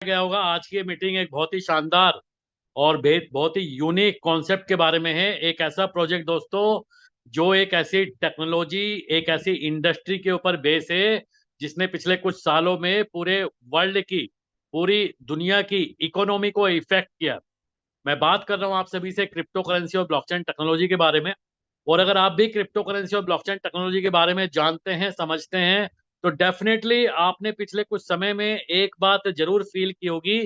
गया होगा आज की ये मीटिंग एक बहुत ही शानदार और बहुत ही यूनिक कॉन्सेप्ट के बारे में है। एक ऐसा प्रोजेक्ट दोस्तों जो एक ऐसी टेक्नोलॉजी, एक ऐसी इंडस्ट्री के ऊपर बेस है जिसने पिछले कुछ सालों में पूरे वर्ल्ड की, पूरी दुनिया की इकोनॉमी को इफेक्ट किया। मैं बात कर रहा हूं आप सभी से क्रिप्टो करेंसी और ब्लॉकचेन टेक्नोलॉजी के बारे में। और अगर आप भी क्रिप्टो करेंसी और ब्लॉकचेन टेक्नोलॉजी के बारे में जानते हैं, समझते हैं, तो डेफिनेटली आपने पिछले कुछ समय में एक बात जरूर फील की होगी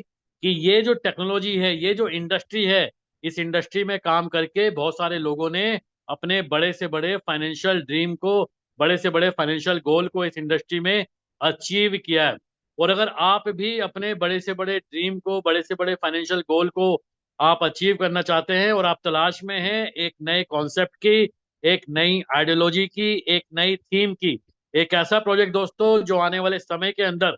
कि ये जो टेक्नोलॉजी है, ये जो इंडस्ट्री है, इस इंडस्ट्री में काम करके बहुत सारे लोगों ने अपने बड़े से बड़े फाइनेंशियल ड्रीम को, बड़े से बड़े फाइनेंशियल गोल को इस इंडस्ट्री में अचीव किया है। और अगर आप भी अपने बड़े से बड़े ड्रीम को, बड़े से बड़े फाइनेंशियल गोल को आप अचीव करना चाहते हैं और आप तलाश में हैं एक नए कॉन्सेप्ट की, एक नई आइडियोलॉजी की, एक नई थीम की, एक ऐसा प्रोजेक्ट दोस्तों जो आने वाले समय के अंदर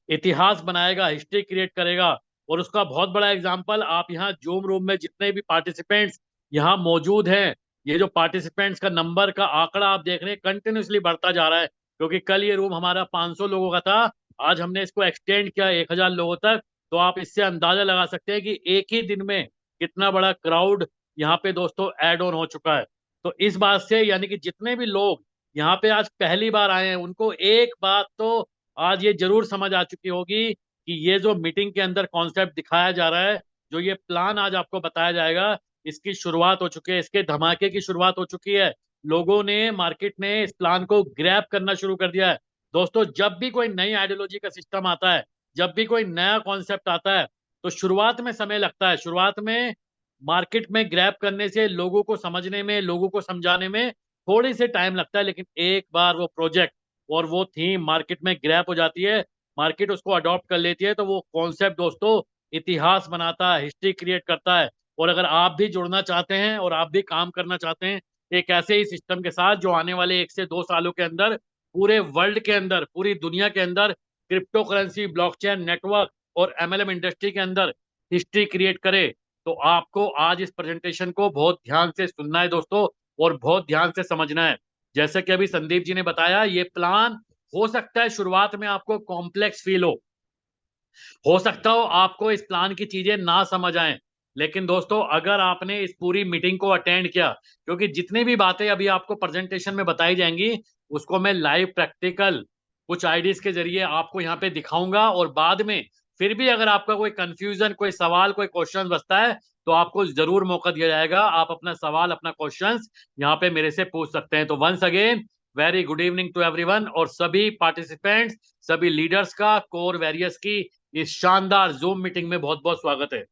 इतिहास बनाएगा, हिस्ट्री क्रिएट करेगा। और उसका बहुत बड़ा एग्जांपल आप यहाँ जूम रूम में जितने भी पार्टिसिपेंट्स यहाँ मौजूद हैं, ये जो पार्टिसिपेंट्स का नंबर का आंकड़ा आप देख रहे हैं कंटिन्यूसली बढ़ता जा रहा है, क्योंकि कल ये रूम हमारा 500 लोगों का था, आज हमने इसको एक्सटेंड किया 1000 लोगों तक। तो आप इससे अंदाजा लगा सकते हैं कि एक ही दिन में कितना बड़ा क्राउड यहाँ पे दोस्तों ऐड ऑन हो चुका है। तो इस बात से यानी कि जितने भी लोग यहाँ पे आज पहली बार आए हैं उनको एक बात तो आज ये जरूर समझ आ चुकी होगी कि ये जो मीटिंग के अंदर कॉन्सेप्ट दिखाया जा रहा है, जो ये प्लान आज आपको बताया जाएगा, इसकी शुरुआत हो चुकी है, इसके धमाके की शुरुआत हो चुकी है। लोगों ने, मार्केट ने इस प्लान को ग्रैब करना शुरू कर दिया है। दोस्तों जब भी कोई नई आइडियोलॉजी का सिस्टम आता है, जब भी कोई नया कॉन्सेप्ट आता है, तो शुरुआत में समय लगता है। शुरुआत में मार्केट में ग्रैब करने से, लोगों को समझने में, लोगों को समझाने में थोड़ी सी टाइम लगता है, लेकिन एक बार वो प्रोजेक्ट और वो थीम मार्केट में ग्रैप हो जाती है, मार्केट उसको अडॉप्ट कर लेती है, तो वो कॉन्सेप्ट दोस्तों इतिहास बनाता है, हिस्ट्री क्रिएट करता है। और अगर आप भी जुड़ना चाहते हैं और आप भी काम करना चाहते हैं एक ऐसे ही सिस्टम के साथ जो आने वाले 1 से 2 सालों के अंदर पूरे वर्ल्ड के अंदर, पूरी दुनिया के अंदर क्रिप्टो करेंसी, ब्लॉकचेन नेटवर्क और एमएलएम इंडस्ट्री के अंदर हिस्ट्री क्रिएट करे, तो आपको आज इस प्रेजेंटेशन को बहुत ध्यान से सुनना है दोस्तों, और बहुत ध्यान से समझना है। जैसे कि अभी संदीप जी ने बताया, ये प्लान हो सकता है शुरुआत में आपको कॉम्प्लेक्स फील हो सकता हो आपको इस प्लान की चीजें ना समझ आए, लेकिन दोस्तों अगर आपने इस पूरी मीटिंग को अटेंड किया, क्योंकि जितनी भी बातें अभी आपको प्रेजेंटेशन में बताई जाएंगी उसको मैं लाइव प्रैक्टिकल कुछ आइडियाज के जरिए आपको यहाँ पे दिखाऊंगा। और बाद में फिर भी अगर आपका कोई कंफ्यूजन, कोई सवाल, कोई क्वेश्चन बचता है, तो आपको जरूर मौका दिया जाएगा, आप अपना सवाल, अपना क्वेश्चन यहाँ पे मेरे से पूछ सकते हैं। तो once again very good evening to everyone, और सभी पार्टिसिपेंट्स, सभी लीडर्स का कोर वैरियर्स की इस शानदार जूम मीटिंग में बहुत बहुत स्वागत है।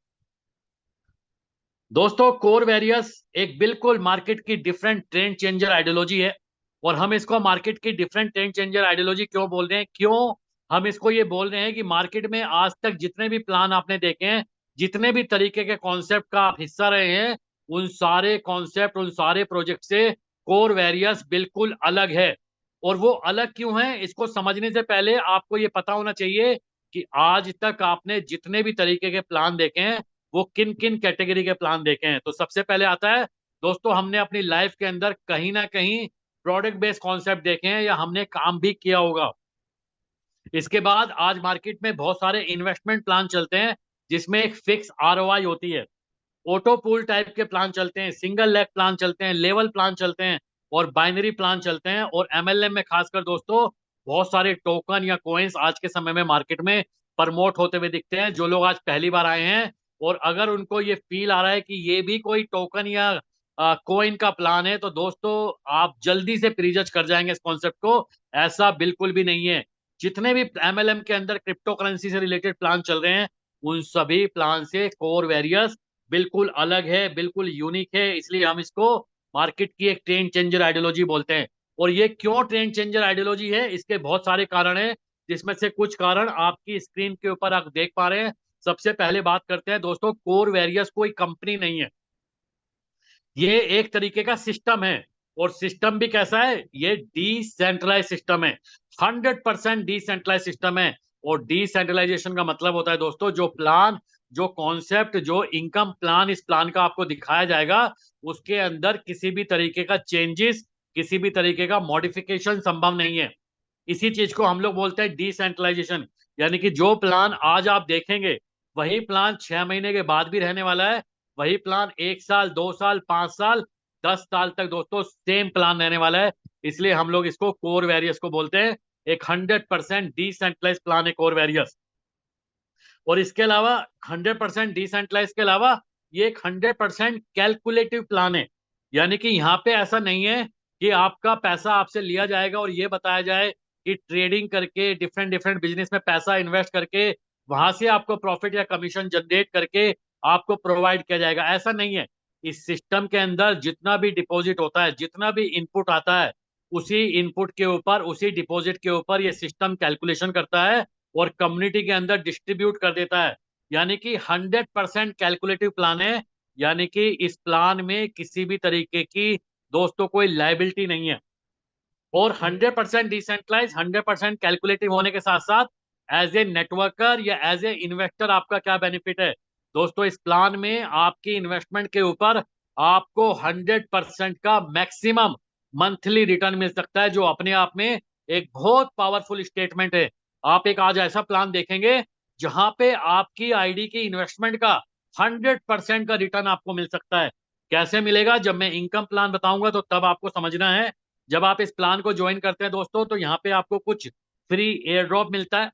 दोस्तों कोर वैरियर्स एक बिल्कुल मार्केट की डिफरेंट ट्रेंड चेंजर आइडियोलॉजी है। और हम इसको मार्केट की डिफरेंट ट्रेंड चेंजर आइडियोलॉजी क्यों बोल रहे हैं, क्यों हम इसको ये बोल रहे हैं कि मार्केट में आज तक जितने भी प्लान आपने देखे हैं, जितने भी तरीके के कॉन्सेप्ट का आप हिस्सा रहे हैं, उन सारे कॉन्सेप्ट, उन सारे प्रोजेक्ट से कोर वैरियर्स बिल्कुल अलग है। और वो अलग क्यों है, इसको समझने से पहले आपको ये पता होना चाहिए कि आज तक आपने जितने भी तरीके के प्लान देखे हैं वो किन किन कैटेगरी के प्लान देखे हैं। तो सबसे पहले आता है दोस्तों, हमने अपनी लाइफ के अंदर कहीं ना कहीं प्रोडक्ट बेस्ड कॉन्सेप्ट देखे हैं या हमने काम भी किया होगा। इसके बाद आज मार्केट में बहुत सारे इन्वेस्टमेंट प्लान चलते हैं जिसमें एक फिक्स आरओआई होती है। ऑटो पूल टाइप के प्लान चलते हैं, सिंगल लेग प्लान चलते हैं, लेवल प्लान चलते हैं, और बाइनरी प्लान चलते हैं। और एमएलएम में खासकर दोस्तों बहुत सारे टोकन या कॉइन्स आज के समय में मार्केट में प्रमोट होते हुए दिखते हैं। जो लोग आज पहली बार आए हैं और अगर उनको ये फील आ रहा है कि ये भी कोई टोकन या कोइन का प्लान है, तो दोस्तों आप जल्दी से प्रीजज कर जाएंगे इस कॉन्सेप्ट को। ऐसा बिल्कुल भी नहीं है। जितने भी एमएलएम के अंदर क्रिप्टो करेंसी से रिलेटेड प्लान चल रहे हैं, उन सभी प्लान से कोर वेरियस बिल्कुल अलग है, बिल्कुल यूनिक है, इसलिए हम इसको मार्केट की एक ट्रेंड चेंजर आइडियोलॉजी बोलते हैं। और ये क्यों ट्रेंड चेंजर आइडियोलॉजी है, इसके बहुत सारे कारण हैं, जिसमें से कुछ कारण आपकी स्क्रीन के ऊपर आप देख पा रहे हैं। सबसे पहले बात करते हैं दोस्तों, कोर वेरियस कोई कंपनी नहीं है, ये एक तरीके का सिस्टम है। और सिस्टम भी कैसा है, ये डिसेंट्रलाइज सिस्टम है, 100% डिसेंट्रलाइज सिस्टम है। और डिसेंट्रलाइजेशन का मतलब होता है दोस्तों, जो प्लान, जो कॉन्सेप्ट, जो इनकम प्लान इस प्लान का आपको दिखाया जाएगा, उसके अंदर किसी भी तरीके का चेंजेस, किसी भी तरीके का मॉडिफिकेशन संभव नहीं है। इसी चीज को हम लोग बोलते हैं डिसेंट्रलाइजेशन। यानी कि जो प्लान आज आप देखेंगे वही प्लान 6 महीने के बाद भी रहने वाला है, वही प्लान 1 साल, 2 साल, 5 साल, 10 साल तक दोस्तों सेम प्लान रहने वाला है। इसलिए हम लोग इसको कोर वेरियस को बोलते हैं। एक 100% डिसेंट्रलाइज प्लान है कोर वेरियस। और इसके अलावा 100% डिसेंट्रलाइज के अलावा ये एक 100% कैलकुलेटिव प्लान है। यानी कि यहाँ पे ऐसा नहीं है कि आपका पैसा आपसे लिया जाएगा और ये बताया जाए कि ट्रेडिंग करके डिफरेंट डिफरेंट बिजनेस में पैसा इन्वेस्ट करके वहां से आपको प्रॉफिट या कमीशन जनरेट करके आपको प्रोवाइड किया जाएगा, ऐसा नहीं है। इस सिस्टम के अंदर जितना भी डिपॉजिट होता है, जितना भी इनपुट आता है, उसी इनपुट के ऊपर, उसी डिपॉजिट के ऊपर ये सिस्टम कैलकुलेशन करता है और कम्युनिटी के अंदर डिस्ट्रीब्यूट कर देता है। यानी कि 100% कैलकुलेटिव प्लान है। यानी कि इस प्लान में किसी भी तरीके की दोस्तों कोई लाइबिलिटी नहीं है। और 100% डिसेंट्रलाइज, 100% कैलकुलेटिव होने के साथ साथ एज ए नेटवर्कर या एज ए इन्वेस्टर आपका क्या बेनिफिट है दोस्तों? इस प्लान में आपकी इन्वेस्टमेंट के ऊपर आपको 100% का मैक्सिमम मंथली रिटर्न मिल सकता है, जो अपने आप में एक बहुत पावरफुल स्टेटमेंट है। आप एक आज ऐसा प्लान देखेंगे जहां पे आपकी आईडी की इन्वेस्टमेंट का 100% का रिटर्न आपको मिल सकता है। कैसे मिलेगा? जब मैं इनकम प्लान बताऊंगा तो तब आपको समझना है। जब आप इस प्लान को ज्वाइन करते हैं दोस्तों, तो यहाँ पे आपको कुछ फ्री एयर ड्रॉप मिलता है।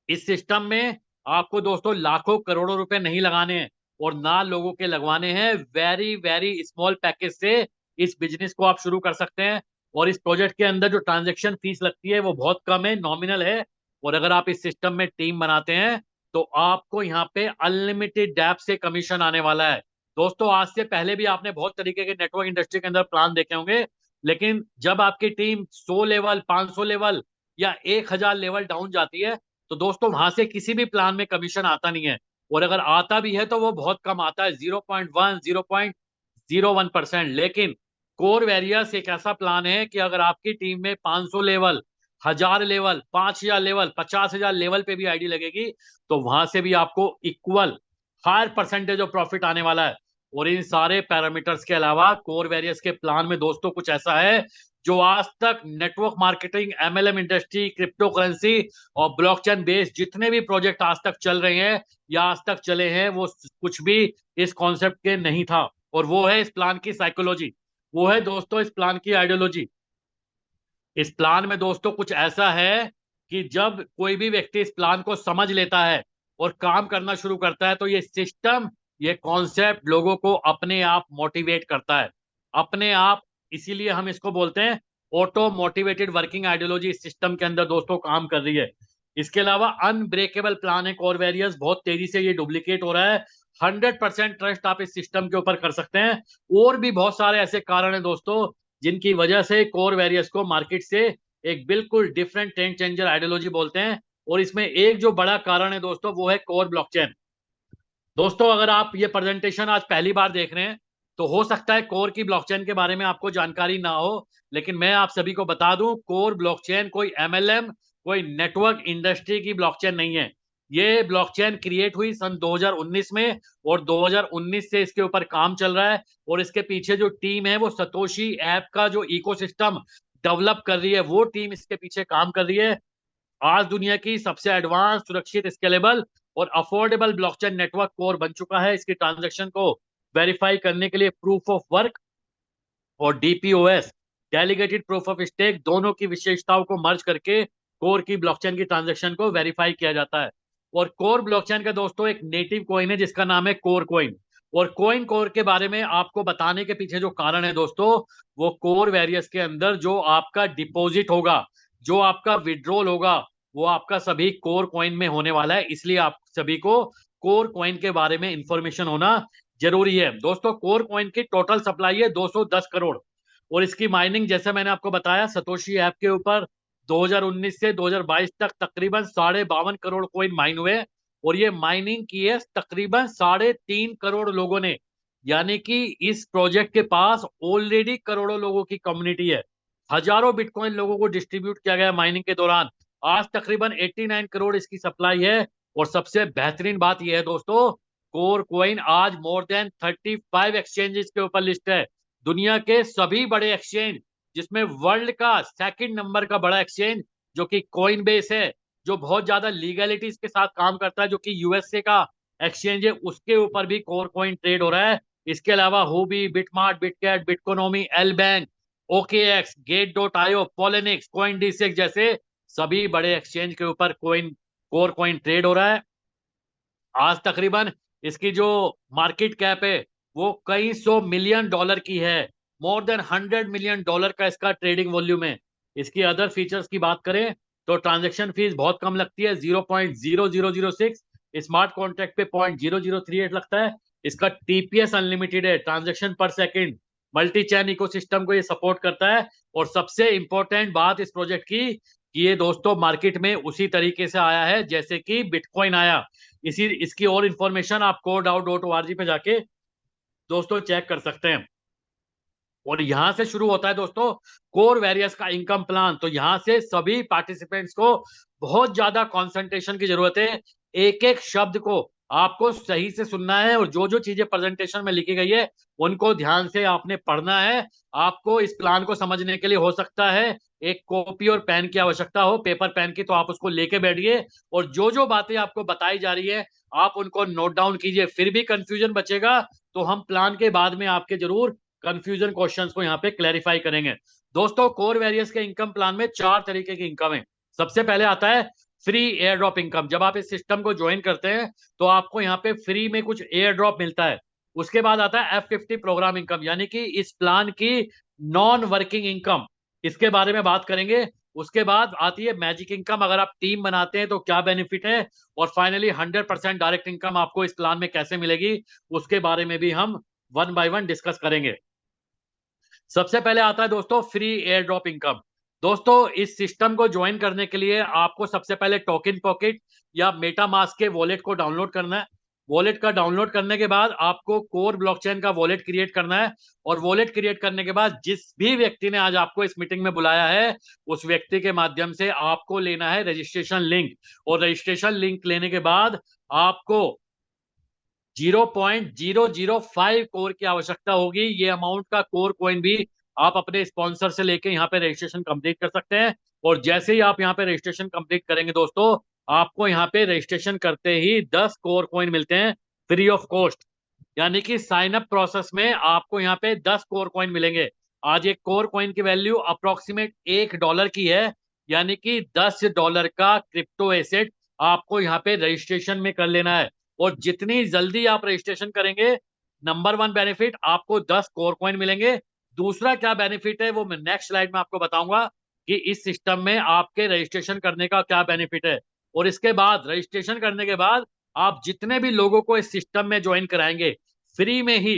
इस सिस्टम में आपको दोस्तों लाखों करोड़ों रुपए नहीं लगाने हैं और ना लोगों के लगवाने हैं। वेरी वेरी स्मॉल पैकेज से इस बिजनेस को आप शुरू कर सकते हैं। और इस प्रोजेक्ट के अंदर जो ट्रांजैक्शन फीस लगती है वो बहुत कम है, नॉमिनल है। और अगर आप इस सिस्टम में टीम बनाते हैं तो आपको यहाँ पे अनलिमिटेड डैप से कमीशन आने वाला है। दोस्तों आज से पहले भी आपने बहुत तरीके के नेटवर्क इंडस्ट्री के अंदर प्लान देखे होंगे, लेकिन जब आपकी टीम 100 लेवल, 500 लेवल या 1000 लेवल डाउन जाती है तो दोस्तों वहां से किसी भी प्लान में कमीशन आता नहीं है। और अगर आता भी है तो वो बहुत कम आता है, 0.1, 0.01%। लेकिन कोर वेरियस एक ऐसा प्लान है कि अगर आपकी टीम में 500 लेवल, 1000 लेवल, 5000 लेवल, 50,000 लेवल पे भी आईडी लगेगी तो वहां से भी आपको equal higher percentage of profit आने वाला है। और इन सारे पैरामीटर्स के अलावा कोर वेरियस के प्लान में दोस्तों कुछ ऐसा है जो आज तक network marketing, MLM industry, crypto currency और ब्लॉकचेन बेस्ड जितने भी प्रोजेक्ट आज तक चल रहे हैं या आज तक चले हैं, वो कुछ भी इस कॉन्सेप्ट के नहीं था। और वो है इस प्लान की साइकोलॉजी, वो है दोस्तों इस प्लान की आइडियोलॉजी। इस प्लान में दोस्तों कुछ ऐसा है कि जब कोई भी व्यक्ति इस प्लान को समझ लेता है और काम करना शुरू करता है तो ये सिस्टम, ये कॉन्सेप्ट लोगों को अपने आप मोटिवेट करता है, अपने आप। इसीलिए हम इसको बोलते हैं ऑटो मोटिवेटेड वर्किंग आइडियोलॉजी इस सिस्टम के अंदर दोस्तों काम कर रही है। इसके अलावा अनब्रेकेबल प्लान है कोर वेरियस, बहुत तेजी से ये डुप्लीकेट हो रहा है। 100% ट्रस्ट आप इस सिस्टम के ऊपर कर सकते हैं। और भी बहुत सारे ऐसे कारण हैं दोस्तों जिनकी वजह से कोर वेरियस को मार्केट से एक बिल्कुल डिफरेंट ट्रेंड चेंजर आइडियोलॉजी बोलते हैं। और इसमें एक जो बड़ा कारण है दोस्तों वो है कोर ब्लॉकचेन। दोस्तों अगर आप ये प्रेजेंटेशन आज पहली बार देख रहे हैं तो हो सकता है कोर की ब्लॉकचेन के बारे में आपको जानकारी ना हो, लेकिन मैं आप सभी को बता दूं कोर ब्लॉकचेन कोई एमएलएम, कोई नेटवर्क इंडस्ट्री की ब्लॉकचेन नहीं है। ये ब्लॉकचेन क्रिएट हुई सन 2019 में और 2019 से इसके ऊपर काम चल रहा है। और इसके पीछे जो टीम है वो सतोशी ऐप का जो इकोसिस्टम डेवलप कर रही है, वो टीम इसके पीछे काम कर रही है। आज दुनिया की सबसे एडवांस, सुरक्षित, स्केलेबल और अफोर्डेबल ब्लॉकचेन नेटवर्क कोर बन चुका है। इसकी ट्रांजैक्शन को वेरीफाई करने के लिए प्रूफ ऑफ वर्क और DPOs, delegated proof of stake, दोनों की विशेषताओं को मर्ज करके कोर की ब्लॉकचेन की ट्रांजैक्शन को वेरीफाई किया जाता है। और कोर ब्लॉकचेन का दोस्तों एक नेटिव कॉइन है जिसका नाम है कोर कॉइन। और कॉइन कोर के बारे में आपको बताने के पीछे जो कारण है दोस्तों, वो कोर वेरियस के अंदर जो आपका डिपॉजिट होगा, जो आपका विड्रॉल होगा, वो आपका सभी कोर कॉइन में होने वाला है। इसलिए आप सभी को कोर कॉइन के बारे में इंफॉर्मेशन होना जरूरी है। दोस्तों कोर कॉइन की टोटल सप्लाई है 210 करोड़। और इसकी माइनिंग जैसे मैंने आपको बताया सतोशी ऐप के ऊपर 2019 से 2022 तक तकरीबन 52.5 करोड़ कॉइन माइन हुए। और ये माइनिंग की है तकरीबन 3.5 करोड़ लोगों ने। यानी कि इस प्रोजेक्ट के पास ऑलरेडी करोड़ों लोगों की कम्युनिटी है। हजारों बिटकॉइन लोगों को डिस्ट्रीब्यूट किया गया माइनिंग के दौरान। आज तकरीबन 89 करोड़ इसकी सप्लाई है। और सबसे बेहतरीन बात यह है दोस्तों, कोर कॉइन आज मोर देन 35 एक्सचेंजेस के ऊपर लिस्ट है। दुनिया के सभी बड़े एक्सचेंज, जिसमें वर्ल्ड का सेकंड नंबर का बड़ा एक्सचेंज जो कि कॉइन बेस है, जो बहुत ज्यादा लीगलिटीज के साथ काम करता है, जो कि यूएसए का एक्सचेंज है, उसके ऊपर भी कोर कॉइन ट्रेड हो रहा है। इसके अलावा Huobi, BitMart, Bitcat, Bitconomy, L bank, OKX, gate dot IO, Poloniex, coin DCX जैसे सभी बड़े एक्सचेंज के ऊपर कोर कॉइन ट्रेड हो रहा है। आज तकरीबन इसकी जो मार्केट कैप है वो कई सौ मिलियन डॉलर की है। मोर देन 100 मिलियन डॉलर का इसका ट्रेडिंग वॉल्यूम है। इसकी अदर फीचर्स की बात करें तो ट्रांजैक्शन फीस बहुत कम लगती है, 0.0006। स्मार्ट कॉन्ट्रैक्ट पे 0.0038 लगता है। इसका टीपीएस अनलिमिटेड है, ट्रांजैक्शन पर सेकंड। मल्टी चैन इकोसिस्टम को ये सपोर्ट करता है। और सबसे इंपॉर्टेंट बात इस प्रोजेक्ट की कि ये दोस्तों मार्केट में उसी तरीके से आया है जैसे कि बिटकॉइन आया। इसकी और इंफॉर्मेशन आप codeout.org पे जाके दोस्तों चेक कर सकते हैं। और यहां से शुरू होता है दोस्तों कोर वेरियस का इनकम प्लान। तो यहां से सभी पार्टिसिपेंट्स को बहुत ज्यादा कंसंट्रेशन की जरूरत है। एक एक शब्द को आपको सही से सुनना है और जो जो चीजें प्रेजेंटेशन में लिखी गई है उनको ध्यान से आपने पढ़ना है। आपको इस प्लान को समझने के लिए हो सकता है एक कॉपी और पेन की आवश्यकता हो, पेपर पेन की, तो आप उसको लेके बैठिए और जो जो बातें आपको बताई जा रही है आप उनको नोट डाउन कीजिए। फिर भी कंफ्यूजन बचेगा तो हम प्लान के बाद में आपके जरूर कंफ्यूजन क्वेश्चंस को यहाँ पे क्लैरिफाई करेंगे। दोस्तों कोर वेरियस के इनकम प्लान में 4 तरीके की इनकम है। सबसे पहले आता है फ्री एयर ड्रॉप इनकम। जब आप इस सिस्टम को ज्वाइन करते हैं तो आपको यहाँ पे फ्री में कुछ एयर ड्रॉप मिलता है। उसके बाद आता है F50 प्रोग्राम इनकम, यानी कि इस प्लान की नॉन वर्किंग इनकम, इसके बारे में बात करेंगे। उसके बाद आती है मैजिक इनकम, अगर आप टीम बनाते हैं तो क्या बेनिफिट है। और फाइनली 100% डायरेक्ट इनकम आपको इस प्लान में कैसे मिलेगी उसके बारे में भी हम वन बाय वन डिस्कस करेंगे। सबसे पहले आता है दोस्तों फ्री एयर ड्रॉप इनकम। दोस्तों इस सिस्टम को ज्वाइन करने के लिए आपको सबसे पहले टोकन पॉकेट या मेटामास्क के वॉलेट को डाउनलोड करना है। वॉलेट का डाउनलोड करने के बाद आपको कोर ब्लॉकचेन का वॉलेट क्रिएट करना है। और वॉलेट क्रिएट करने के बाद जिस भी व्यक्ति ने आज आपको इस मीटिंग में बुलाया है उस व्यक्ति के माध्यम से आपको लेना है रजिस्ट्रेशन लिंक। और रजिस्ट्रेशन लिंक लेने के बाद आपको 0.005 कोर की आवश्यकता होगी। ये अमाउंट का कोर कॉइन भी आप अपने स्पॉन्सर से लेके यहाँ पे रजिस्ट्रेशन कंप्लीट कर सकते हैं। और जैसे ही आप यहाँ पे रजिस्ट्रेशन कंप्लीट करेंगे दोस्तों आपको यहाँ पे रजिस्ट्रेशन करते ही 10 कोर कॉइन मिलते हैं फ्री ऑफ कॉस्ट। यानी कि साइन अप प्रोसेस में आपको यहाँ पे 10 कोर कॉइन मिलेंगे। आज एक कोर कॉइन की वैल्यू अप्रोक्सीमेट $1 की है, यानी कि $10 का क्रिप्टो एसेट आपको यहाँ पे रजिस्ट्रेशन में कर लेना है। और जितनी जल्दी आप रजिस्ट्रेशन करेंगे, नंबर 1 बेनिफिट आपको 10 कोर कॉइन मिलेंगे। दूसरा क्या बेनिफिट है वो मैं नेक्स्ट स्लाइड में आपको बताऊंगा कि इस सिस्टम में आपके रजिस्ट्रेशन करने का क्या बेनिफिट है। और इसके बाद रजिस्ट्रेशन करने के बाद आप जितने भी लोगों को इस सिस्टम में ज्वाइन कराएंगे फ्री में ही,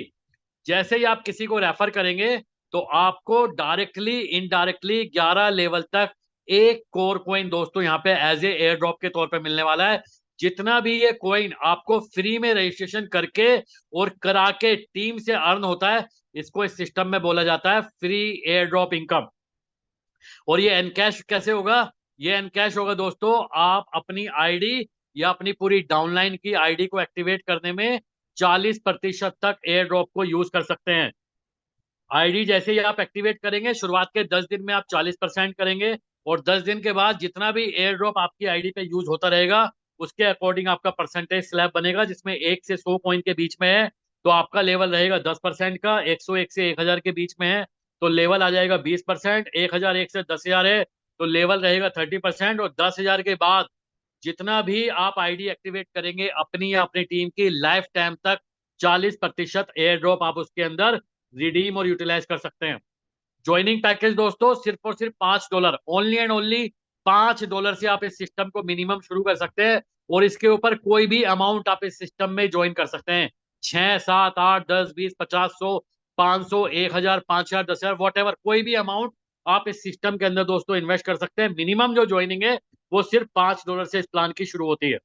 जैसे ही आप किसी को रेफर करेंगे तो आपको डायरेक्टली इनडायरेक्टली 11 लेवल तक एक कोर कॉइन दोस्तों यहाँ पे एज ए एयर ड्रॉप के तौर पे मिलने वाला है। जितना भी ये कॉइन आपको फ्री में रजिस्ट्रेशन करके और करा के टीम से अर्न होता है इसको इस सिस्टम में बोला जाता है फ्री एयर ड्रॉप इनकम। और ये एनकैश कैसे होगा? ये एनकैश होगा दोस्तों आप अपनी आईडी या अपनी पूरी डाउनलाइन की आईडी को एक्टिवेट करने में 40% तक एयर ड्रॉप को यूज कर सकते हैं। आईडी जैसे ही आप एक्टिवेट करेंगे शुरुआत के 10 दिन में आप 40% करेंगे और 10 दिन के बाद जितना भी एयर ड्रॉप आपकी आईडी पे यूज होता रहेगा उसके अकॉर्डिंग आपका परसेंटेज स्लैब बनेगा, जिसमें 1 से 100 कॉइन के बीच में है तो आपका लेवल रहेगा 10% का। 101 से 1000 के बीच में है तो लेवल आ जाएगा 20%। 1001 से 10000 है तो लेवल रहेगा 30%। और 10000 के बाद जितना भी आप आईडी एक्टिवेट करेंगे अपनी या अपनी टीम की लाइफ टाइम तक 40% एयर ड्रॉप आप उसके अंदर रिडीम और यूटिलाइज कर सकते हैं। ज्वाइनिंग पैकेज दोस्तों सिर्फ और सिर्फ $5, ओनली एंड ओनली $5 से आप इस सिस्टम को मिनिमम शुरू कर सकते हैं। और इसके ऊपर कोई भी अमाउंट आप इस सिस्टम में ज्वाइन कर सकते हैं, 6, 7, 8, 10, 20, 50, 100, 500, 1000, 5000, 10000, वॉट एवर, कोई भी अमाउंट आप इस सिस्टम के अंदर दोस्तों इन्वेस्ट कर सकते हैं। मिनिमम जो ज्वाइनिंग है वो सिर्फ $5 से इस प्लान की शुरू होती है।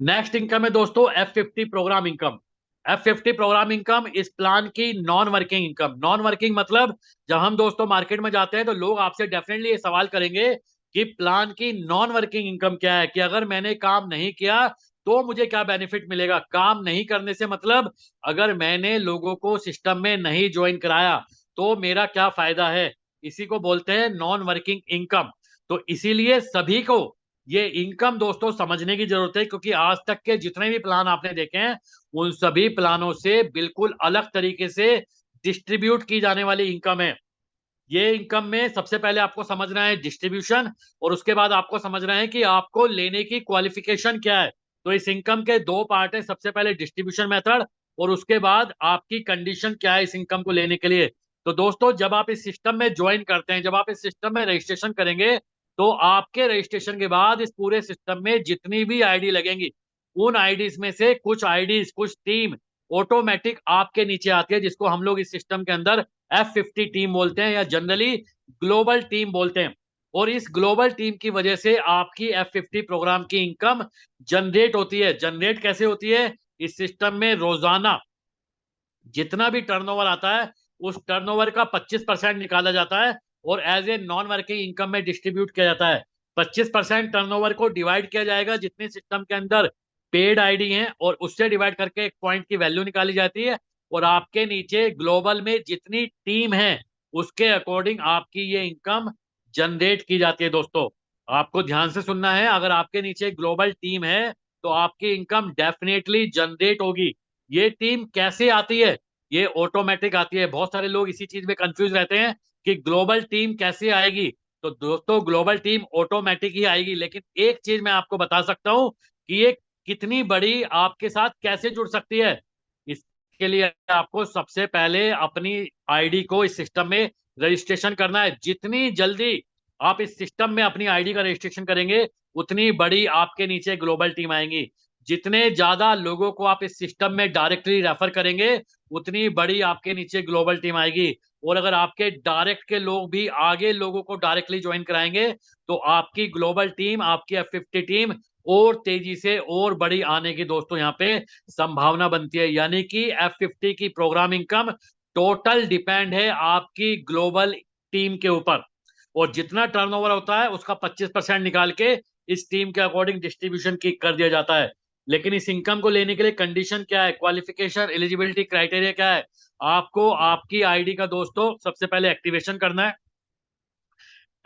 नेक्स्ट इनकम है दोस्तों F50 program income. F50 program income इस प्लान की non working income. Non working मतलब जब हम दोस्तों मार्केट में जाते हैं तो लोग आपसे डेफिनेटली ये सवाल करेंगे कि प्लान की नॉन वर्किंग इनकम क्या है, कि अगर मैंने काम नहीं किया तो मुझे क्या बेनिफिट मिलेगा। काम नहीं करने से मतलब अगर मैंने लोगों को सिस्टम में नहीं ज्वाइन कराया तो मेरा क्या फायदा है, इसी को बोलते हैं नॉन वर्किंग इनकम। तो इसीलिए सभी को ये इनकम दोस्तों समझने की जरूरत है, क्योंकि आज तक के जितने भी प्लान आपने देखे हैं उन सभी प्लानों से बिल्कुल अलग तरीके से डिस्ट्रीब्यूट की जाने वाली इनकम है। ये इनकम में सबसे पहले आपको समझना है डिस्ट्रीब्यूशन, और उसके बाद आपको समझना है कि आपको लेने की क्वालिफिकेशन क्या है। तो इस इनकम के दो पार्ट है, सबसे पहले डिस्ट्रीब्यूशन मेथड और उसके बाद आपकी कंडीशन क्या है इस इनकम को लेने के लिए। तो दोस्तों जब आप इस सिस्टम में ज्वाइन करते हैं, जब आप इस सिस्टम में रजिस्ट्रेशन करेंगे, तो आपके रजिस्ट्रेशन के बाद इस पूरे सिस्टम में जितनी भी आईडी लगेंगी, उन आईडीज में से कुछ आईडीज, कुछ टीम ऑटोमेटिक आपके नीचे आती है, जिसको हम लोग इस सिस्टम के अंदर F50 टीम बोलते हैं या जनरली ग्लोबल टीम बोलते हैं। और इस ग्लोबल टीम की वजह से आपकी F50 प्रोग्राम की इनकम जनरेट होती है। जनरेट कैसे होती है? इस सिस्टम में रोजाना जितना भी टर्नओवर आता है उस टर्नओवर का 25% निकाला जाता है और as a non working income में डिस्ट्रीब्यूट किया जाता है। 25% टर्नओवर को डिवाइड किया जाएगा जितने सिस्टम के अंदर पेड आईडी हैं, और उससे डिवाइड करके एक पॉइंट की वैल्यू निकाली जाती है, और आपके नीचे ग्लोबल में जितनी टीम है उसके अकॉर्डिंग आपकी ये इनकम जनरेट की जाती है। दोस्तों आपको ध्यान से सुनना है, अगर आपके नीचे ग्लोबल टीम है तो आपकी इनकम डेफिनेटली जनरेट होगी। ये टीम कैसे आती है? ये ऑटोमेटिक आती है। बहुत सारे लोग इसी चीज में कंफ्यूज रहते हैं कि ग्लोबल टीम कैसे आएगी। तो दोस्तों ग्लोबल टीम ऑटोमेटिक ही आएगी, लेकिन एक चीज मैं आपको बता सकता हूं कि ये कितनी बड़ी आपके साथ कैसे जुड़ सकती है। इसके लिए आपको सबसे पहले अपनी आईडी को इस सिस्टम में रजिस्ट्रेशन करना है। जितनी जल्दी आप इस सिस्टम में अपनी आईडी का रजिस्ट्रेशन करेंगे, उतनी बड़ी आपके नीचे ग्लोबल टीम आएंगी। जितने ज्यादा लोगों को आप इस सिस्टम में डायरेक्टली रेफर करेंगे, उतनी बड़ी आपके नीचे ग्लोबल टीम आएगी। और अगर आपके डायरेक्ट के लोग भी आगे लोगों को डायरेक्टली ज्वाइन कराएंगे, तो आपकी ग्लोबल टीम, आपकी F50 टीम और तेजी से और बड़ी आने की दोस्तों यहाँ पे संभावना बनती है। यानी कि F50 की प्रोग्राम इनकम टोटल डिपेंड है आपकी ग्लोबल टीम के ऊपर, और जितना टर्नओवर होता है उसका 25% निकाल के इस टीम के अकॉर्डिंग डिस्ट्रीब्यूशन की कर दिया जाता है। लेकिन इस इनकम को लेने के लिए कंडीशन क्या है, क्वालिफिकेशन, एलिजिबिलिटी क्राइटेरिया क्या है? आपको आपकी आईडी का दोस्तों सबसे पहले एक्टिवेशन करना है।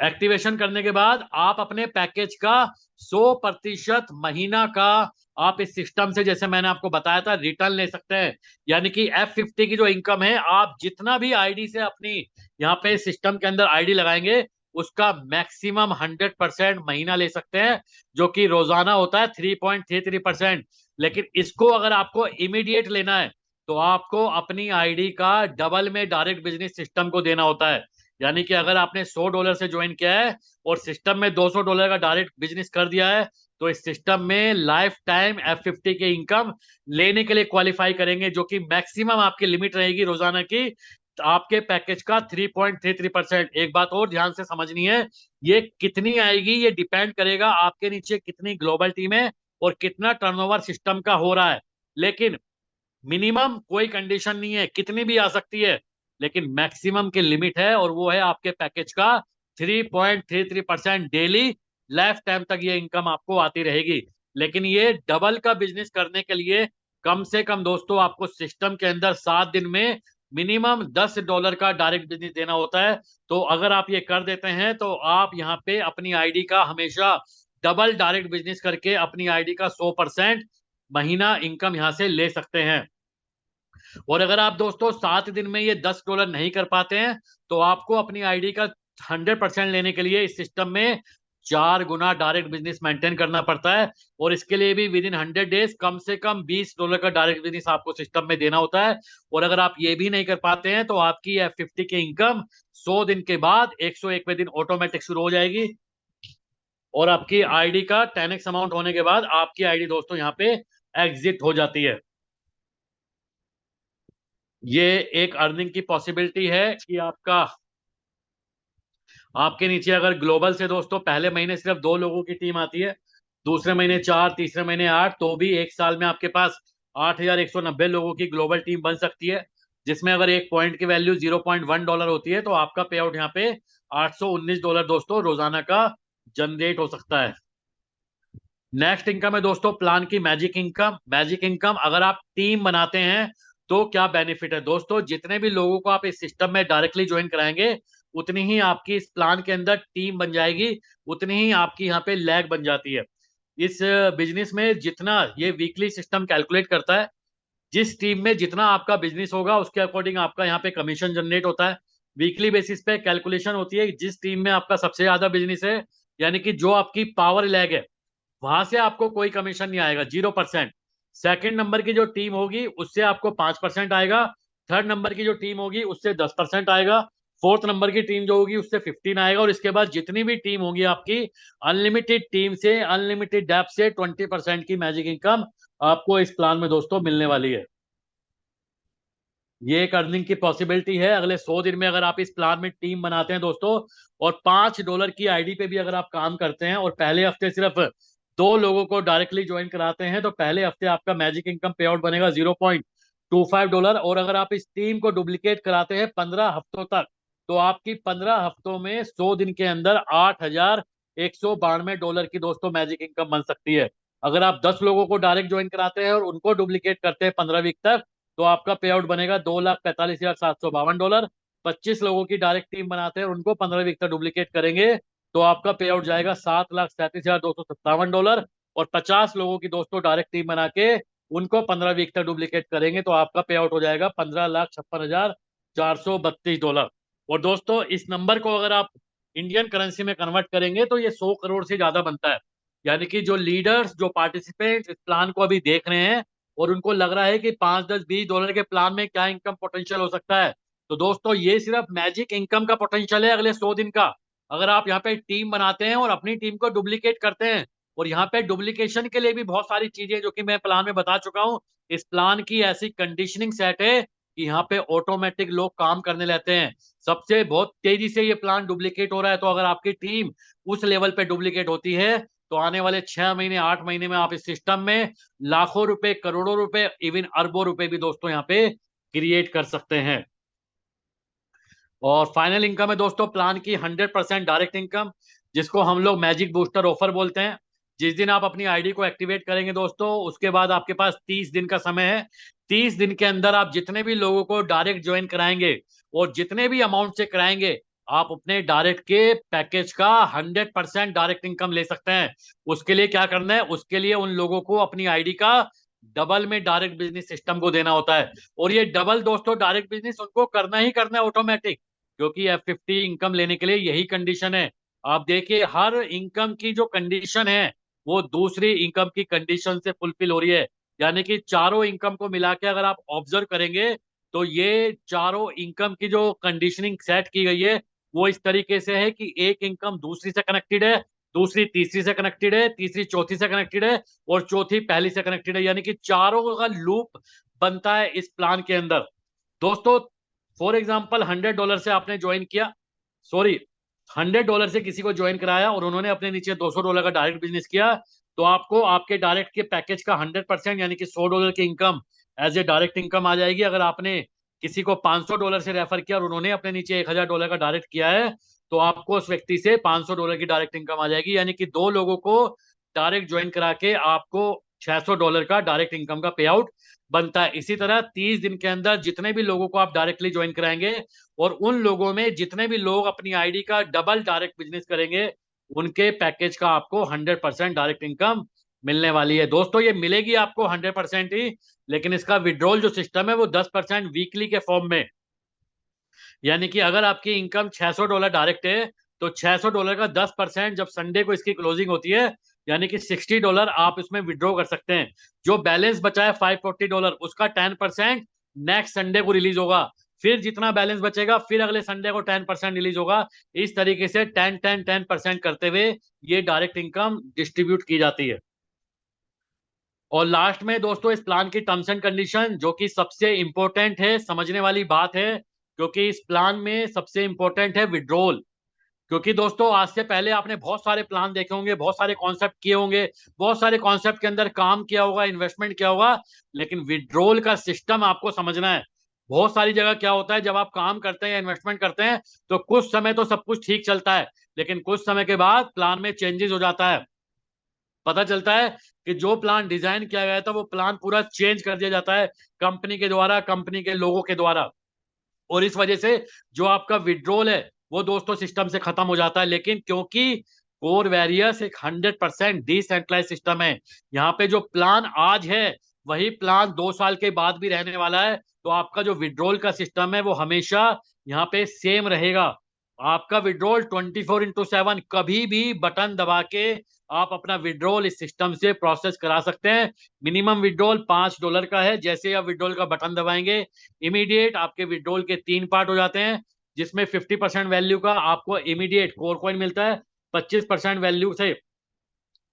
एक्टिवेशन करने के बाद आप अपने पैकेज का 100% महीना का आप इस सिस्टम से, जैसे मैंने आपको बताया था, रिटर्न ले सकते हैं। यानी कि F50 की जो इनकम है, आप जितना भी आईडी से अपनी यहाँ पे सिस्टम के अंदर आईडी लगाएंगे उसका मैक्सिमम 100% महीना ले सकते हैं, जो कि रोजाना होता है 3.33%। लेकिन इसको अगर आपको इमीडिएट लेना है तो आपको अपनी आईडी का डबल में डायरेक्ट बिजनेस सिस्टम को देना होता है। यानी कि अगर आपने $100 से ज्वाइन किया है और सिस्टम में $200 का डायरेक्ट बिजनेस कर दिया है, तो इस सिस्टम में लाइफ टाइम F50 के इनकम लेने के लिए क्वालिफाई करेंगे, जो कि मैक्सिमम आपकी लिमिट रहेगी रोजाना की आपके पैकेज का 3.33%। एक बात और ध्यान से समझनी है, ये कितनी आएगी ये डिपेंड करेगा आपके नीचे कितनी ग्लोबल टीम है और कितना टर्नओवर सिस्टम का हो रहा है। लेकिन मिनिमम कोई कंडीशन नहीं है, कितनी भी आ सकती है, लेकिन मैक्सिमम की लिमिट है, और वो है आपके पैकेज का 3.33% डेली लाइफ टाइम तक ये इनकम आपको आती रहेगी। लेकिन ये डबल का बिजनेस करने के लिए कम से कम दोस्तों आपको सिस्टम के अंदर 7 दिन में मिनिमम $10 का डायरेक्ट बिजनेस देना होता है। तो अगर आप ये कर देते हैं तो आप यहाँ पे अपनी आईडी का हमेशा डबल डायरेक्ट बिजनेस करके अपनी आईडी का 100% महीना इनकम यहाँ से ले सकते हैं। और अगर आप दोस्तों 7 दिन में ये $10 नहीं कर पाते हैं, तो आपको अपनी आईडी का 100% लेने के लिए इस सिस्टम में 4 गुना डायरेक्ट बिजनेस मेंटेन करना पड़ता है। और इसके लिए भी विद इन 100 डेज कम से कम $20 का डायरेक्ट बिजनेस आपको सिस्टम में देना होता है। और अगर आप ये भी नहीं कर पाते हैं, तो आपकी F50 की इनकम 100 दिन के बाद 101वें दिन ऑटोमेटिक शुरू हो जाएगी, और आपकी आईडी का 10x अमाउंट होने के बाद आपकी आईडी दोस्तों यहाँ पे एग्जिट हो जाती है। ये एक अर्निंग की पॉसिबिलिटी है कि आपके नीचे अगर ग्लोबल से दोस्तों पहले महीने सिर्फ 2 लोगों की टीम आती है, दूसरे महीने 4, तीसरे महीने 8, तो भी एक साल में आपके पास 8,190 लोगों की ग्लोबल टीम बन सकती है, जिसमें अगर एक पॉइंट की वैल्यू $0.1 होती है, तो आपका पे आउट यहाँ पे $819 दोस्तों रोजाना का जनरेट हो सकता है। नेक्स्ट इनकम है दोस्तों प्लान की मैजिक इनकम। मैजिक इनकम, अगर आप टीम बनाते हैं तो क्या बेनिफिट है दोस्तों? जितने भी लोगों को आप इस सिस्टम में डायरेक्टली ज्वाइन कराएंगे, उतनी ही आपकी इस प्लान के अंदर टीम बन जाएगी, उतनी ही आपकी यहाँ पे लैग बन जाती है। इस बिजनेस में जितना ये वीकली सिस्टम कैलकुलेट करता है, जिस टीम में जितना आपका बिजनेस होगा उसके अकॉर्डिंग आपका यहाँ पे कमीशन जनरेट होता है। वीकली बेसिस पे कैलकुलेशन होती है, जिस टीम में आपका सबसे ज्यादा बिजनेस है, यानी कि जो आपकी पावर लैग है, वहां से आपको कोई कमीशन नहीं आएगा, 0%। सेकंड नंबर की जो टीम होगी उससे आपको 5% आएगा। थर्ड नंबर की जो टीम होगी उससे 10% आएगा। फोर्थ नंबर की टीम जो होगी उससे 15 आएगा। और इसके बाद जितनी भी टीम होगी आपकी, अनलिमिटेड टीम से, अनलिमिटेड डेप्थ से 20% की मैजिक इनकम आपको इस प्लान में दोस्तों मिलने वाली है। ये एक अर्निंग की पॉसिबिलिटी है अगले 100 दिन में, अगर आप इस प्लान में टीम बनाते हैं दोस्तों, और $5 की आईडी पे भी अगर आप काम करते हैं और पहले हफ्ते सिर्फ 2 लोगों को डायरेक्टली ज्वाइन कराते हैं, तो पहले हफ्ते आपका मैजिक इनकम पे आउट बनेगा $0.25। और अगर आप इस टीम को डुप्लीकेट कराते हैं 15 हफ्तों तक, तो आपकी 15 हफ्तों में 100 दिन के अंदर $8,192 की दोस्तों मैजिक इनकम बन सकती है। अगर आप 10 लोगों को डायरेक्ट ज्वाइन कराते हैं और उनको डुप्लीकेट करते हैं 15 वीक तक, तो आपका पे आउट बनेगा $2,45,752। 25 लोगों की डायरेक्ट टीम बनाते हैं और उनको 15 वीक तक डुप्लीकेट करेंगे, तो आपका पे आउट जाएगा $7,37,257। और 50 लोगों की दोस्तों डायरेक्ट टीम बना के उनको 15 वीक तक डुप्लीकेट करेंगे, तो आपका पे आउट हो जाएगा $15,56,432। और दोस्तों इस नंबर को अगर आप इंडियन करेंसी में कन्वर्ट करेंगे तो ये 100 करोड़ से ज्यादा बनता है। यानी कि जो लीडर्स, जो पार्टिसिपेंट्स इस प्लान को अभी देख रहे हैं और उनको लग रहा है कि 5, 10, $20 के प्लान में क्या इनकम पोटेंशियल हो सकता है, तो दोस्तों ये सिर्फ मैजिक इनकम का पोटेंशियल है अगले 100 दिन का। अगर आप यहाँ पे टीम बनाते हैं और अपनी टीम को डुप्लीकेट करते हैं, और यहाँ पे डुप्लीकेशन के लिए भी बहुत सारी चीजें जो कि मैं प्लान में बता चुका हूँ। इस प्लान की ऐसी कंडीशनिंग सेट है कि यहाँ पे ऑटोमेटिक लोग काम करने लगते हैं। सबसे बहुत तेजी से ये प्लान डुप्लीकेट हो रहा है, तो अगर आपकी टीम उस लेवल पे डुप्लीकेट होती है, तो आने वाले 6 महीने 8 महीने में आप इस सिस्टम में लाखों रुपए, करोड़ों रुपए, इवन अरबों रुपए भी दोस्तों यहाँ पे क्रिएट कर सकते हैं। और फाइनल इनकम है दोस्तों प्लान की 100% डायरेक्ट इनकम, जिसको हम लोग मैजिक बूस्टर ऑफर बोलते हैं। जिस दिन आप अपनी आईडी को एक्टिवेट करेंगे दोस्तों, उसके बाद आपके पास 30 दिन का समय है। 30 दिन के अंदर आप जितने भी लोगों को डायरेक्ट ज्वाइन कराएंगे और जितने भी अमाउंट से कराएंगे, आप अपने डायरेक्ट के पैकेज का 100% डायरेक्ट इनकम ले सकते हैं। उसके लिए क्या करना है, उसके लिए उन लोगों को अपनी आईडी का डबल में डायरेक्ट बिजनेस सिस्टम को देना होता है। और ये डबल दोस्तों डायरेक्ट बिजनेस उनको करना ही करना है ऑटोमेटिक, क्योंकि F50 इनकम लेने के लिए यही कंडीशन है। आप देखिए हर इनकम की जो कंडीशन है वो दूसरी इनकम की कंडीशन से फुलफिल हो रही है। यानी कि चारों इनकम को मिला के अगर आप ऑब्जर्व करेंगे, तो ये चारों इनकम की जो कंडीशनिंग सेट की गई है वो इस तरीके से है कि एक इनकम दूसरी से कनेक्टेड है, दूसरी तीसरी से कनेक्टेड है, तीसरी चौथी से कनेक्टेड है, और चौथी पहली से कनेक्टेड है। यानी कि चारों का लूप बनता है इस प्लान के अंदर दोस्तों। फॉर एग्जाम्पल $100 से आपने ज्वाइन किया, सॉरी, $100 से किसी को ज्वाइन कराया और उन्होंने अपने नीचे $200 का डायरेक्ट बिजनेस किया, तो आपको आपके डायरेक्ट के पैकेज का 100% यानी कि $100 की income as a direct income आ जाएगी। अगर आपने किसी को $500 से रेफर किया और उन्होंने अपने नीचे $1,000 का डायरेक्ट किया है, तो आपको उस व्यक्ति से $500 की डायरेक्ट इनकम आ जाएगी। यानी कि 2 लोगों को डायरेक्ट ज्वाइन करा के आपको $600 का डायरेक्ट इनकम का पे आउट बनता है। इसी तरह 30 दिन के अंदर जितने भी लोगों को आप डायरेक्टली ज्वाइन कराएंगे और उन लोगों में जितने भी लोग अपनी आईडी का डबल डायरेक्ट बिजनेस करेंगे, उनके पैकेज का आपको 100% डायरेक्ट इनकम मिलने वाली है दोस्तों। ये मिलेगी आपको 100% ही, लेकिन इसका विड्रॉल जो सिस्टम है वो 10% वीकली के फॉर्म में। यानी कि अगर आपकी इनकम $600 डायरेक्ट है, तो $600 का 10% जब संडे को इसकी क्लोजिंग होती है, यानी कि $60 आप इसमें विड्रॉ कर सकते हैं। जो बैलेंस बचा है $540, उसका 10% नेक्स्ट संडे को रिलीज होगा। फिर जितना बैलेंस बचेगा फिर अगले संडे को 10% रिलीज होगा। इस तरीके से 10-10-10% करते हुए ये डायरेक्ट इनकम डिस्ट्रीब्यूट की जाती है। और लास्ट में दोस्तों इस प्लान की टर्म्स एंड कंडीशन, जो कि सबसे इंपॉर्टेंट है, समझने वाली बात है, क्योंकि इस प्लान में सबसे इंपॉर्टेंट है विड्रॉल। क्योंकि दोस्तों आज से पहले आपने बहुत सारे प्लान देखे होंगे, बहुत सारे कॉन्सेप्ट किए होंगे, बहुत सारे कॉन्सेप्ट के अंदर काम किया होगा, इन्वेस्टमेंट किया होगा, लेकिन विड्रॉल का सिस्टम आपको समझना है। बहुत सारी जगह क्या होता है, जब आप काम करते हैं या इन्वेस्टमेंट करते हैं, तो कुछ समय तो सब कुछ ठीक चलता है, लेकिन कुछ समय के बाद प्लान में चेंजेस हो जाता है। पता चलता है कि जो प्लान डिजाइन किया गया था वो प्लान पूरा चेंज कर दिया जाता है कंपनी के द्वारा, कंपनी के लोगों के द्वारा। और इस वजह से जो आपका विड्रॉल है वो दोस्तों सिस्टम से खत्म हो जाता है। लेकिन क्योंकि कोर वेरियस एक 100% डिसेंट्रलाइज सिस्टम है, यहाँ पे जो प्लान आज है वही प्लान 2 साल के बाद भी रहने वाला है। तो आपका जो विड्रॉल का सिस्टम है वो हमेशा यहाँ पे सेम रहेगा। आपका विड्रॉल 24/7 कभी भी बटन दबा के आप अपना विड्रॉल इस सिस्टम से प्रोसेस करा सकते हैं। मिनिमम विड्रॉल $5 का है। जैसे आप विड्रॉल का बटन दबाएंगे इमीडिएट आपके विड्रॉल के 3 पार्ट हो जाते हैं, जिसमें 50% वैल्यू का आपको इमीडिएट कोर कॉइन मिलता है, 25% वैल्यू से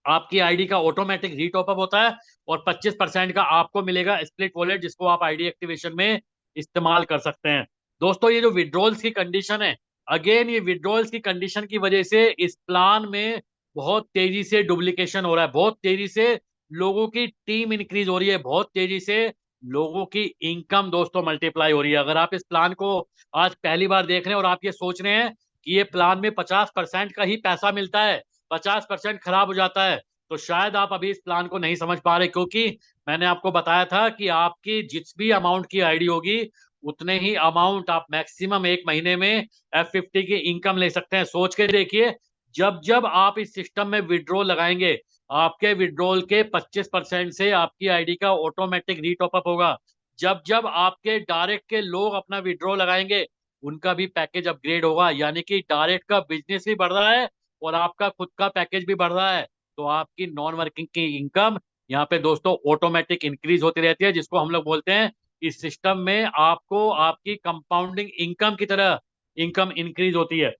आपकी आईडी का ऑटोमेटिक रीटॉपअप होता है, और 25% का आपको मिलेगा स्प्लिट वॉलेट, जिसको आप आईडी एक्टिवेशन में इस्तेमाल कर सकते हैं। दोस्तों ये जो विड्रॉल्स की कंडीशन है, अगेन ये विड्रॉल्स की कंडीशन की वजह से इस प्लान में बहुत तेजी से डुप्लीकेशन हो रहा है, बहुत तेजी से लोगों की टीम इंक्रीज हो रही है, बहुत तेजी से लोगों की इनकम दोस्तों मल्टीप्लाई हो रही है। अगर आप इस प्लान को आज पहली बार देख रहे हैं और आप ये सोच रहे हैं कि ये प्लान में 50% का ही पैसा मिलता है, 50% खराब हो जाता है, तो शायद आप अभी इस प्लान को नहीं समझ पा रहे। क्योंकि मैंने आपको बताया था कि आपकी जिस भी अमाउंट की आईडी होगी उतने ही अमाउंट आप मैक्सिमम एक महीने में F50 की इनकम ले सकते हैं। सोच के देखिए, जब जब आप इस सिस्टम में विड्रॉल लगाएंगे आपके विड्रॉल के 25% से आपकी आईडी का ऑटोमेटिक रीटॉपअप होगा। जब जब आपके डायरेक्ट के लोग अपना विड्रॉल लगाएंगे उनका भी पैकेज अपग्रेड होगा, यानी कि डायरेक्ट का बिजनेस भी बढ़ रहा है और आपका खुद का पैकेज भी बढ़ रहा है। तो आपकी नॉन वर्किंग की इनकम यहाँ पे दोस्तों ऑटोमेटिक इंक्रीज होती रहती है, जिसको हम लोग बोलते हैं इस सिस्टम में आपको आपकी कंपाउंडिंग इनकम की तरह इनकम इंक्रीज होती है।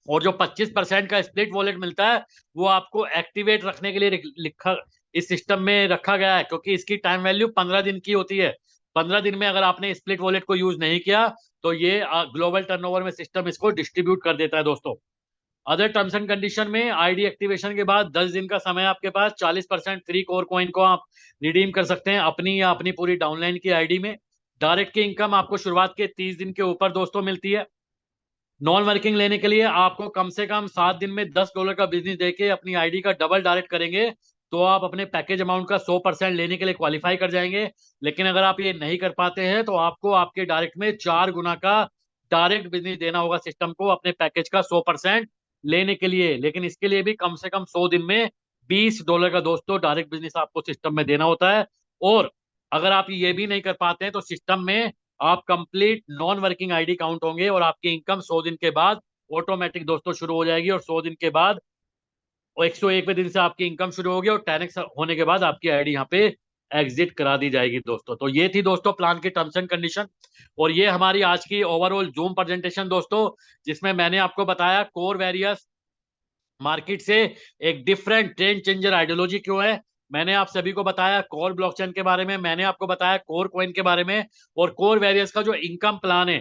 और जो 25% का स्प्लिट वॉलेट मिलता है वो आपको एक्टिवेट रखने के लिए लिखा इस सिस्टम में रखा गया है, क्योंकि इसकी टाइम वैल्यू 15 दिन की होती है। 15 दिन में अगर आपने स्प्लिट वॉलेट को यूज नहीं किया तो ये ग्लोबल टर्नओवर में सिस्टम इसको डिस्ट्रीब्यूट कर देता है दोस्तों। अदर टर्म्स एंड कंडीशन में आईडी एक्टिवेशन के बाद 10 दिन का समय आपके पास, 40% फ्री कोर कॉइन को आप रिडीम कर सकते हैं अपनी या अपनी पूरी डाउनलाइन की आईडी में। डायरेक्ट की इनकम आपको शुरुआत के 30 दिन के ऊपर दोस्तों मिलती है। नॉन वर्किंग लेने के लिए आपको कम से कम 7 दिन में $10 का बिजनेस देके अपनी आईडी का डबल डायरेक्ट करेंगे तो आप अपने पैकेज अमाउंट का 100% लेने के लिए क्वालिफाई कर जाएंगे। लेकिन अगर आप ये नहीं कर पाते हैं तो आपको आपके डायरेक्ट में 4 गुना का डायरेक्ट बिजनेस देना होगा सिस्टम को अपने पैकेज का 100% लेने के लिए। लेकिन इसके लिए भी कम से कम 100 दिन में $20 का दोस्तों डायरेक्ट बिजनेस आपको सिस्टम में देना होता है। और अगर आप ये भी नहीं कर पाते हैं तो सिस्टम में आप complete non working ID count होंगे और आपकी इनकम 100 दिन के बाद ऑटोमेटिक दोस्तों शुरू हो जाएगी। और 100 दिन के बाद 101वें दिन से आपकी इनकम शुरू होगी और 10x होने के बाद आपकी आईडी यहाँ पे एग्जिट करा दी जाएगी दोस्तों। तो ये थी दोस्तों प्लान की टर्म्स एंड कंडीशन, और ये हमारी आज की ओवरऑल जूम प्रेजेंटेशन दोस्तों, जिसमें मैंने आपको बताया कोर वेरियस मार्केट से एक डिफरेंट ट्रेंड चेंजर आइडियोलॉजी क्यों है। मैंने आप सभी को बताया कोर ब्लॉकचेन के बारे में, मैंने आपको बताया कोर कॉइन के बारे में, और कोर वेरियस का जो इनकम प्लान है,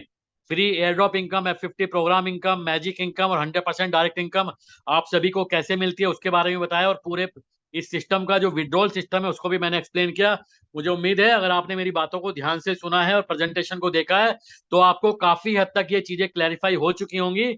free airdrop income, F50 program income, magic income और 100% डायरेक्ट इनकम आप सभी को कैसे मिलती है उसके बारे में बताया। और पूरे इस सिस्टम का जो विड्रॉल सिस्टम है उसको भी मैंने एक्सप्लेन किया। मुझे उम्मीद है अगर आपने मेरी बातों को ध्यान से सुना है और प्रेजेंटेशन को देखा है तो आपको काफी हद तक ये चीजें क्लैरिफाई हो चुकी होंगी।